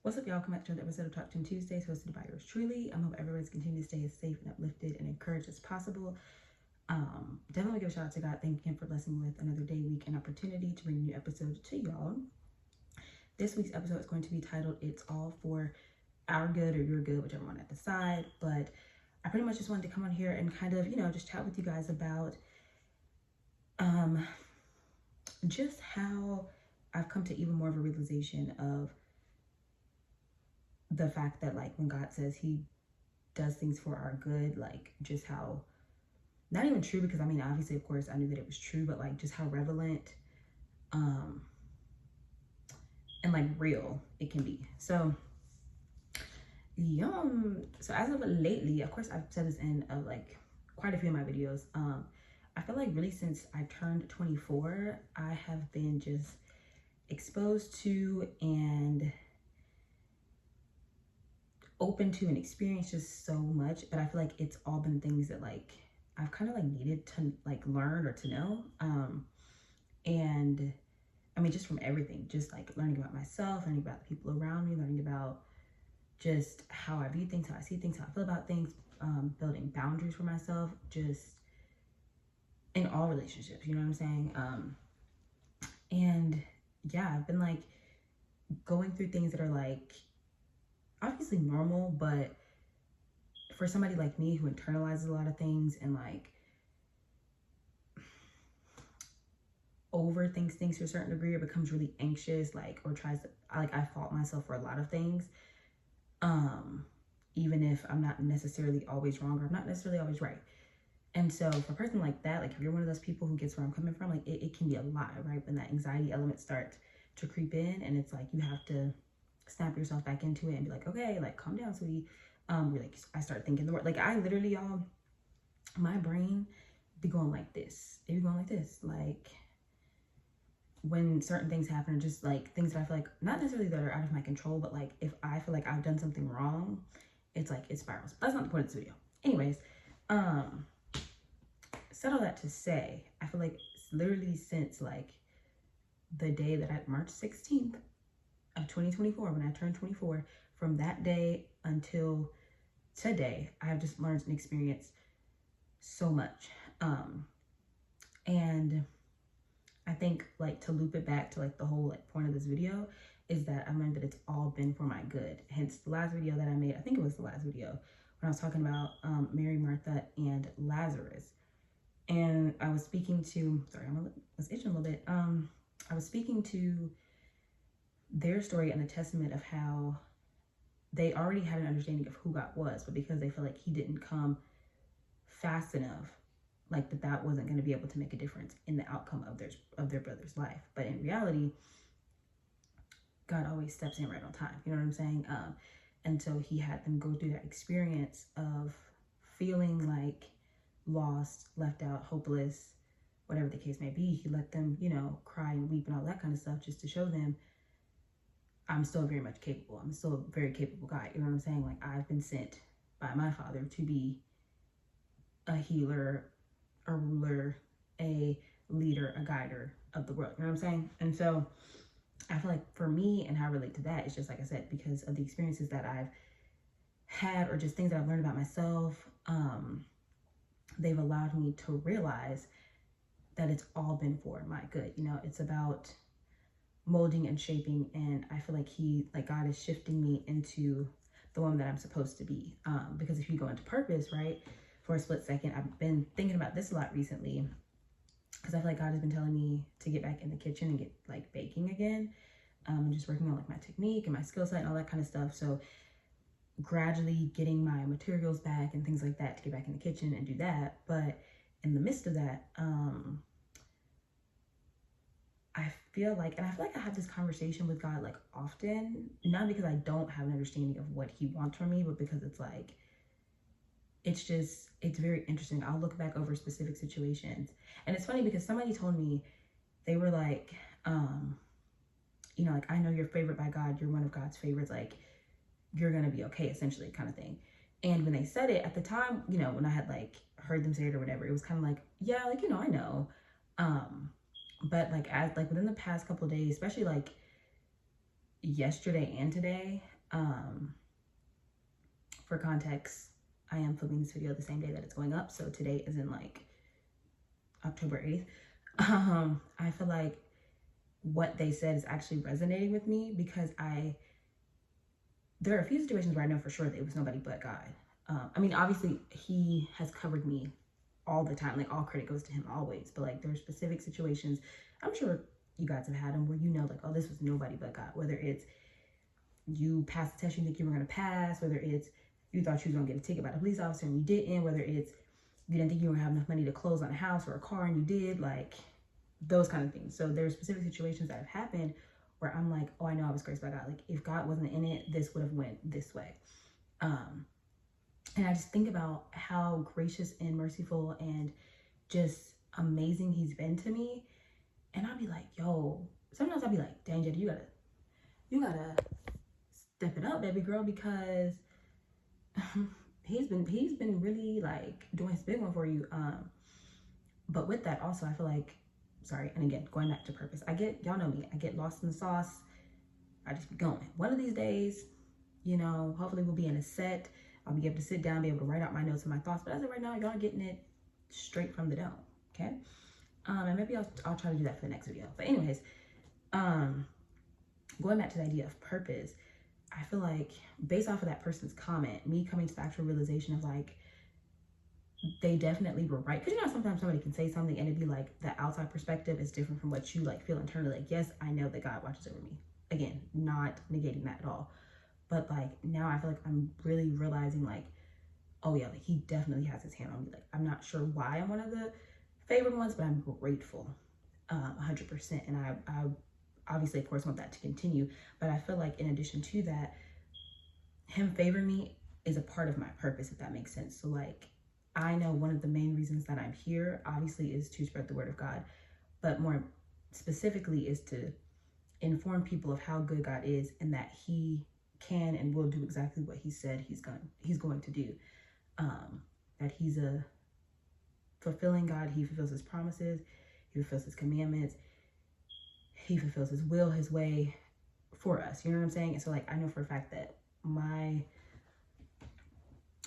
What's up, y'all? Welcome back to another episode of Talk to Tuesdays, hosted by yours truly. I hope everyone's continuing to stay as safe and uplifted and encouraged as possible. Definitely give a shout out to God. Thank Him for blessing me with another day, week, and opportunity to bring a new episode to y'all. This week's episode is going to be titled "It's All for Our Good" or "Your Good," whichever one I decide. But I pretty much just wanted to come on here and kind of, just chat with you guys about just how I've come to even more of a realization of the fact that, like, when God says He does things for our good, like, just how not even true, because I mean, obviously, of course, I knew that it was true, but like just how relevant and like real it can be. So so as of lately, of course, I've said this in like quite a few of my videos, I feel like really since I turned 24, I have been just exposed to and open to and experienced just so much, but I feel like it's all been things that like I've kind of like needed to like learn or to know. And I mean, just from everything, just like learning about myself, learning about the people around me, learning about just how I view things, how I see things, how I feel about things, building boundaries for myself, just in all relationships, you know what I'm saying? And yeah, I've been like going through things that are like obviously normal, but for somebody like me who internalizes a lot of things and like overthinks things to a certain degree or becomes really anxious, like, or tries to, like, I fault myself for a lot of things, even if I'm not necessarily always wrong or I'm not necessarily always right. And so for a person like that, like if you're one of those people who gets where I'm coming from, like it can be a lot, right? When that anxiety element starts to creep in, and it's like you have to snap yourself back into it and be like, okay, like calm down, sweetie. Like I start thinking the word, like I literally, y'all, my brain be going like this. It be going like this, like when certain things happen, or just like things that I feel like not necessarily that are out of my control, but like if I feel like I've done something wrong, it's like it spirals. But that's not the point of this video. Anyways, said all that to say, I feel like literally since like the day that March 16th of 2024, when I turned 24, from that day until today, I have just learned and experienced so much. And I think like to loop it back to like the whole like point of this video is that I learned that it's all been for my good. Hence the last video that I made, I think it was the last video, when I was talking about Mary, Martha, and Lazarus. And I was speaking to, sorry, I was itching a little bit. I was speaking to their story and the testament of how they already had an understanding of who God was, but because they feel like He didn't come fast enough, like that wasn't going to be able to make a difference in the outcome of their brother's life. But in reality, God always steps in right on time. You know what I'm saying? And so He had them go through that experience of feeling like lost, left out, hopeless, whatever the case may be. He let them, cry and weep and all that kind of stuff, just to show them I'm still very much capable. I'm still a very capable guy. You know what I'm saying? Like I've been sent by my Father to be a healer, a ruler, a leader, a guider of the world. You know what I'm saying? And so I feel like for me, and how I relate to that, is just like I said, because of the experiences that I've had, or just things that I've learned about myself, they've allowed me to realize that it's all been for my good. It's about molding and shaping, and I feel like God is shifting me into the woman that I'm supposed to be. Because if you go into purpose, right, for a split second, I've been thinking about this a lot recently, because I feel like God has been telling me to get back in the kitchen and get like baking again, and just working on like my technique and my skill set and all that kind of stuff. So gradually getting my materials back and things like that to get back in the kitchen and do that. But in the midst of that, I feel like I have this conversation with God like often, not because I don't have an understanding of what He wants from me, but because it's like, it's very interesting. I'll look back over specific situations. And it's funny because somebody told me, they were like, like, I know you're favored by God. You're one of God's favorites. Like, you're going to be okay, essentially, kind of thing. And when they said it at the time, when I had like heard them say it or whatever, it was kind of like, yeah, like, I know. But like, as like within the past couple of days, especially like yesterday and today. For context, I am filming this video the same day that it's going up. So today is in like October 8th. I feel like what they said is actually resonating with me because there are a few situations where I know for sure that it was nobody but God. I mean, obviously he has covered me all the time. Like all credit goes to him always. But like there are specific situations, I'm sure you guys have had them where you know like, oh, this was nobody but God. Whether it's you passed the test you think you were going to pass, whether it's you thought you was going to get a ticket by the police officer and you didn't, whether it's you didn't think you were going to have enough money to close on a house or a car and you did, like those kind of things. So there's specific situations that have happened where I'm like, oh, I know I was graced by God. Like if God wasn't in it, this would have went this way. And I just think about how gracious and merciful and just amazing he's been to me. And I'll be like, yo, sometimes I'll be like, dang, Jada, you gotta step it up, baby girl, because he's been really like doing his big one for you. But with that also, I feel like, sorry, and again, going back to purpose, y'all know me, I get lost in the sauce. I just be going. One of these days, you know, hopefully we'll be in a set. I'll be able to sit down, be able to write out my notes and my thoughts. But as of right now, y'all are getting it straight from the dome, okay? And maybe I'll try to do that for the next video. But anyways, going back to the idea of purpose, I feel like based off of that person's comment, me coming to the actual realization of like, they definitely were right. Because you know, sometimes somebody can say something and it'd be like the outside perspective is different from what you like feel internally. Like, yes, I know that God watches over me. Again, not negating that at all. But like now I feel like I'm really realizing like, oh yeah, like he definitely has his hand on me. Like I'm not sure why I'm one of the favored ones, but I'm grateful 100%. And I obviously of course want that to continue. But I feel like in addition to that, him favoring me is a part of my purpose, if that makes sense. So like, I know one of the main reasons that I'm here obviously is to spread the word of God, but more specifically is to inform people of how good God is and that he can and will do exactly what he said he's going to do. That he's a fulfilling God. He fulfills his promises. He fulfills his commandments. He fulfills his will, his way for us. You know what I'm saying? And so like, I know for a fact that my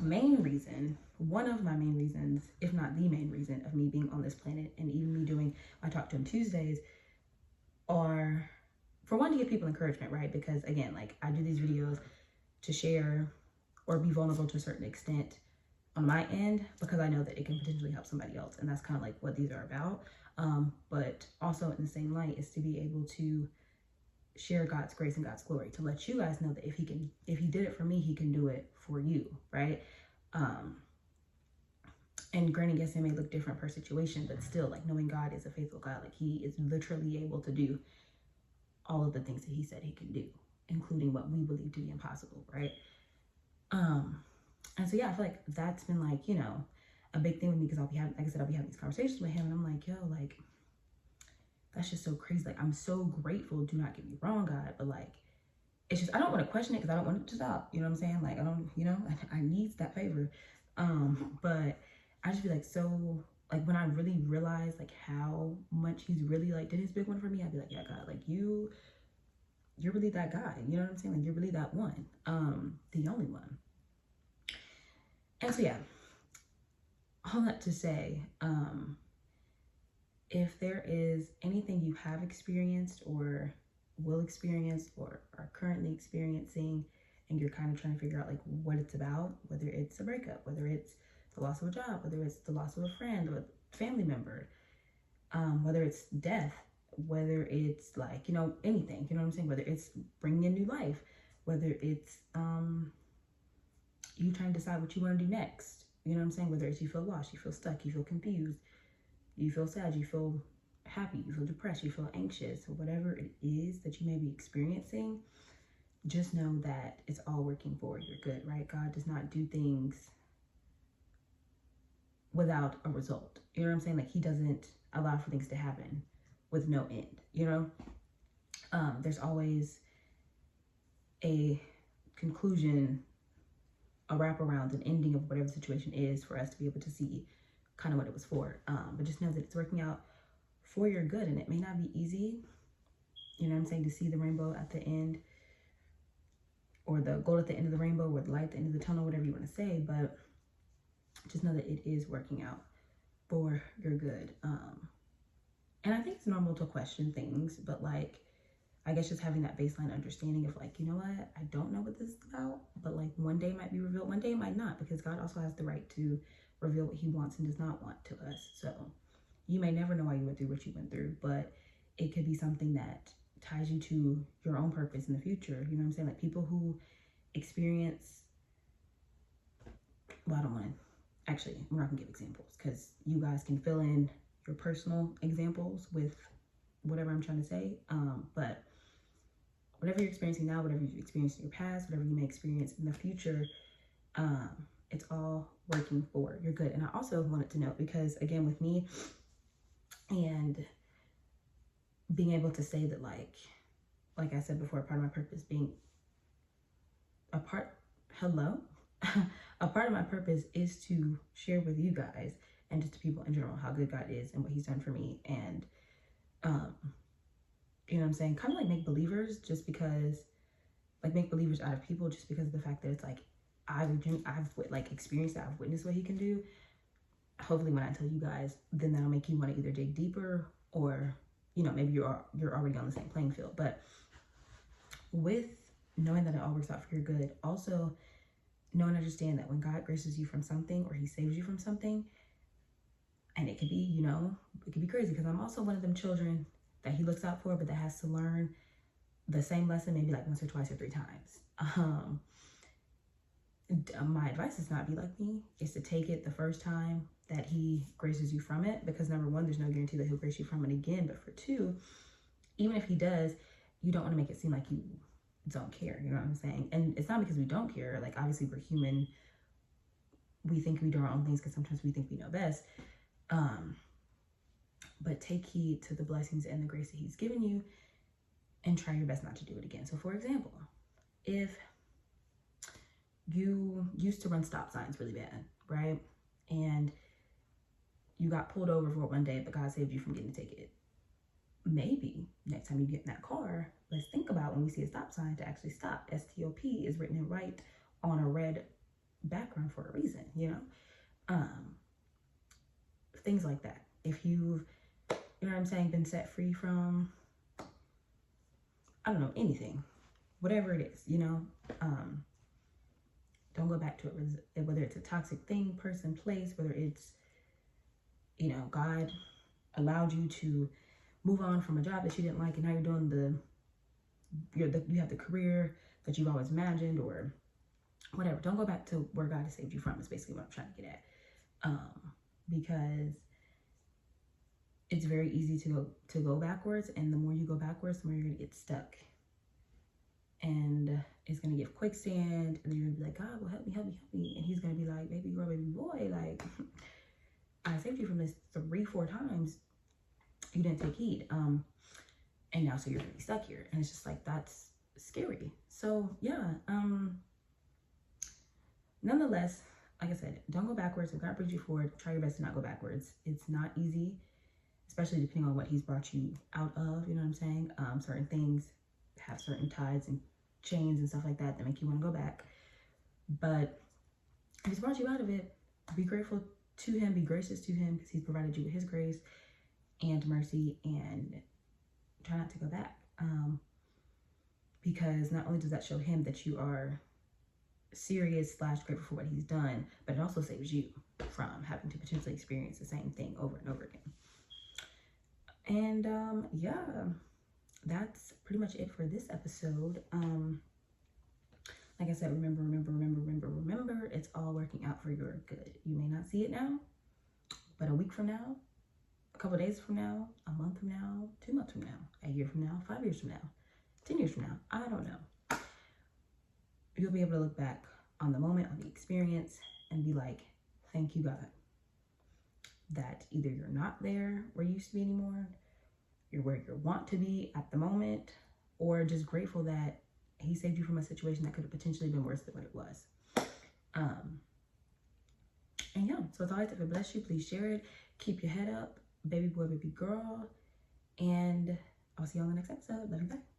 main reason, one of my main reasons, if not the main reason of me being on this planet and even me doing my Talk to Him Tuesdays are, for one, to give people encouragement, right? Because again, like I do these videos to share or be vulnerable to a certain extent on my end because I know that it can potentially help somebody else. And that's kind of like what these are about. But also in the same light is to be able to share God's grace and God's glory, to let you guys know that if he did it for me, he can do it for you, right? And granted, yes, it may look different per situation, but still, like knowing God is a faithful God, like he is literally able to do all of the things that he said he can do, including what we believe to be impossible, right? And so yeah, I feel like that's been like, you know, a big thing with me because I'll be having these conversations with him and I'm like, yo, like, that's just so crazy. Like, I'm so grateful. Do not get me wrong, God, but like, it's just, I don't want to question it because I don't want it to stop. You know what I'm saying? Like, I don't, you know, I need that favor. But I just feel like so, like when I really realized like how much he's really like did his big one for me, I'd be like, yeah, God, like you're really that guy. You know what I'm saying? Like you're really that one, the only one. And so yeah, all that to say, if there is anything you have experienced or will experience or are currently experiencing and you're kind of trying to figure out like what it's about, whether it's a breakup, whether it's the loss of a job, whether it's the loss of a friend or a family member, whether it's death, whether it's like, you know, anything, you know what I'm saying? Whether it's bringing in new life, whether it's you trying to decide what you want to do next, you know what I'm saying? Whether it's you feel lost, you feel stuck, you feel confused, you feel sad, you feel happy, you feel depressed, you feel anxious, or whatever it is that you may be experiencing, just know that it's all working for your good, right? God does not do things without a result. You know what I'm saying? Like he doesn't allow for things to happen with no end, you know? There's always a conclusion, a wraparound, an ending of whatever the situation is for us to be able to see kind of what it was for. But just know that it's working out for your good and it may not be easy, you know what I'm saying, to see the rainbow at the end or the gold at the end of the rainbow, or the light at the end of the tunnel, whatever you want to say, but just know that it is working out for your good. And I think it's normal to question things, but like, I guess just having that baseline understanding of like, you know what, I don't know what this is about, but like one day it might be revealed, one day it might not, because God also has the right to reveal what he wants and does not want to us. So you may never know why you went through what you went through, but it could be something that ties you to your own purpose in the future. You know what I'm saying? Like people who experience, well, I don't want to, actually, we're not gonna give examples because you guys can fill in your personal examples with whatever I'm trying to say. But whatever you're experiencing now, whatever you've experienced in your past, whatever you may experience in the future, it's all working for your good. And I also wanted to note, because again, with me and being able to say that, like I said before, part of my purpose being a part of my purpose is to share with you guys and just to people in general how good God is and what he's done for me. And you know what I'm saying, kind of like make believers, just because, like make believers out of people just because of the fact that it's like I've like experienced that, I've witnessed what he can do. Hopefully when I tell you guys, then that'll make you want to either dig deeper, or you know, maybe you're already on the same playing field. But with knowing that it all works out for your good, also know and understand that when God graces you from something, or he saves you from something, and it could be, you know, it could be crazy, because I'm also one of them children that he looks out for, but that has to learn the same lesson maybe like once or twice or 3 times. My advice is not be like me, is to take it the first time that he graces you from it, because number 1, there's no guarantee that he'll grace you from it again. But for 2, even if he does, you don't want to make it seem like you don't care, you know what I'm saying? And it's not because we don't care, like obviously we're human, we think we do our own things because sometimes we think we know best. But take heed to the blessings and the grace that he's given you, and try your best not to do it again. So for example, if you used to run stop signs really bad, right? And you got pulled over for it one day, but God saved you from getting a ticket. Maybe next time you get in that car, let's think about when we see a stop sign to actually stop. STOP is written in white on a red background for a reason, you know? Things like that. If you've, you know what I'm saying, been set free from, I don't know, anything, whatever it is, you know, don't go back to it, whether it's a toxic thing, person, place, whether it's, you know, God allowed you to move on from a job that you didn't like, and now you're doing you have the career that you've always imagined, or whatever. Don't go back to where God has saved you from, is basically what I'm trying to get at. Because it's very easy to go backwards, and the more you go backwards, the more you're gonna get stuck. And it's gonna give quicksand, and then you're gonna be like, God, well, help me, help me, help me. And he's gonna be like, baby girl, baby boy, like, I saved you from this 3-4 times. You didn't take heed. And now so you're gonna be stuck here. And it's just like, that's scary. So yeah, nonetheless, like I said, don't go backwards. If God brings you forward, try your best to not go backwards. It's not easy, especially depending on what he's brought you out of, you know what I'm saying? Certain things have certain ties and chains and stuff like that that make you want to go back. But if he's brought you out of it, be grateful to him, be gracious to him, because he's provided you with his grace and mercy, and try not to go back. Because not only does that show him that you are serious / grateful for what he's done, but it also saves you from having to potentially experience the same thing over and over again. And yeah, that's pretty much it for this episode. Like I said, remember, it's all working out for your good. You may not see it now, but a week from now, a couple days from now, a month from now, 2 months from now, a year from now, 5 years from now, 10 years from now, I don't know. You'll be able to look back on the moment, on the experience, and be like, thank you, God, that either you're not there where you used to be anymore, you're where you want to be at the moment, or just grateful that he saved you from a situation that could have potentially been worse than what it was. And yeah, so as always, if it bless you, please share it. Keep your head up, baby boy, baby girl, and I'll see you on the next episode. Love you, bye.